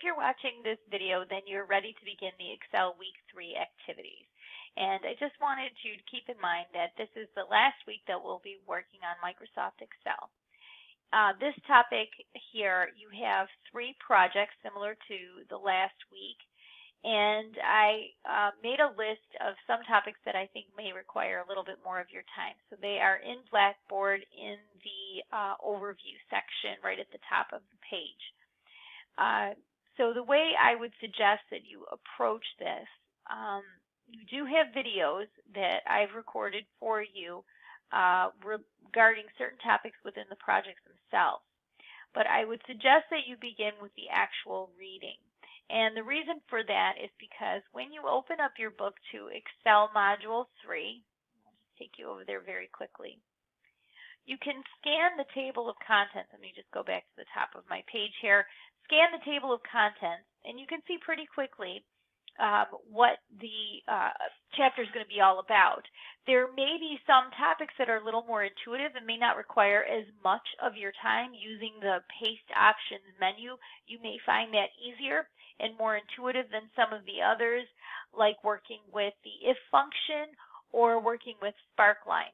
you're watching this video, then you're ready to begin the Excel Week 3 activities. And I just wanted you to keep in mind that this is the last week that we'll be working on Microsoft Excel. This topic here, you have 3 projects similar to the last week. And I made a list of some topics that I think may require a little bit more of your time. So they are in Blackboard in the overview section right at the top of the page. So the way I would suggest that you approach this, you do have videos that I've recorded for you regarding certain topics within the projects themselves. But I would suggest that you begin with the actual reading. And the reason for that is because when you open up your book to Excel Module 3, I'll just take you over there very quickly, you can scan the table of contents. Let me just go back to the top of my page here. Scan the table of contents, and you can see pretty quickly what the chapter is going to be all about. There may be some topics that are a little more intuitive and may not require as much of your time using the paste options menu. You may find that easier and more intuitive than some of the others, like working with the if function or working with spark lines.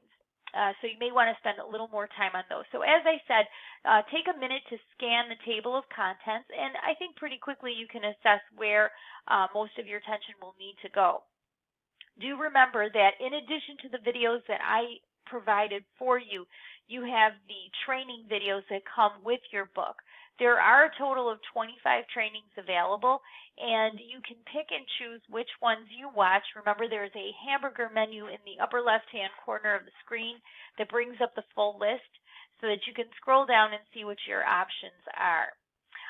So you may want to spend a little more time on those. So as I said, take a minute to scan the table of contents, and I think pretty quickly you can assess where most of your attention will need to go. Do remember that in addition to the videos that I provided for you, you have the training videos that come with your book. There are a total of 25 trainings available, and you can pick and choose which ones you watch. Remember, there's a hamburger menu in the upper left-hand corner of the screen that brings up the full list so that you can scroll down and see what your options are.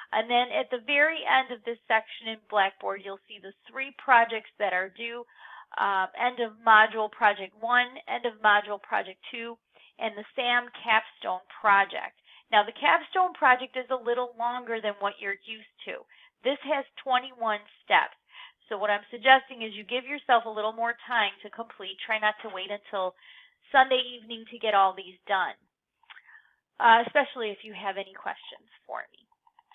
And then at the very end of this section in Blackboard, you'll see the 3 projects that are due, end of module project 1, end of module project 2, and the SAM capstone project. Now, the capstone project is a little longer than what you're used to. This has 21 steps. So what I'm suggesting is you give yourself a little more time to complete. Try not to wait until Sunday evening to get all these done, especially if you have any questions for me.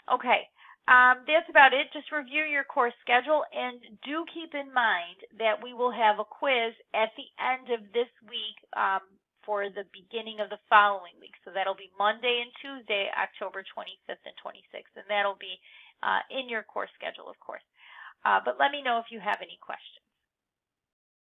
Okay, that's about it. Just review your course schedule, and do keep in mind that we will have a quiz at the end of this week for the beginning of the following week. So that'll be Monday and Tuesday, October 25th and 26th, and that'll be in your course schedule, of course. But let me know if you have any questions.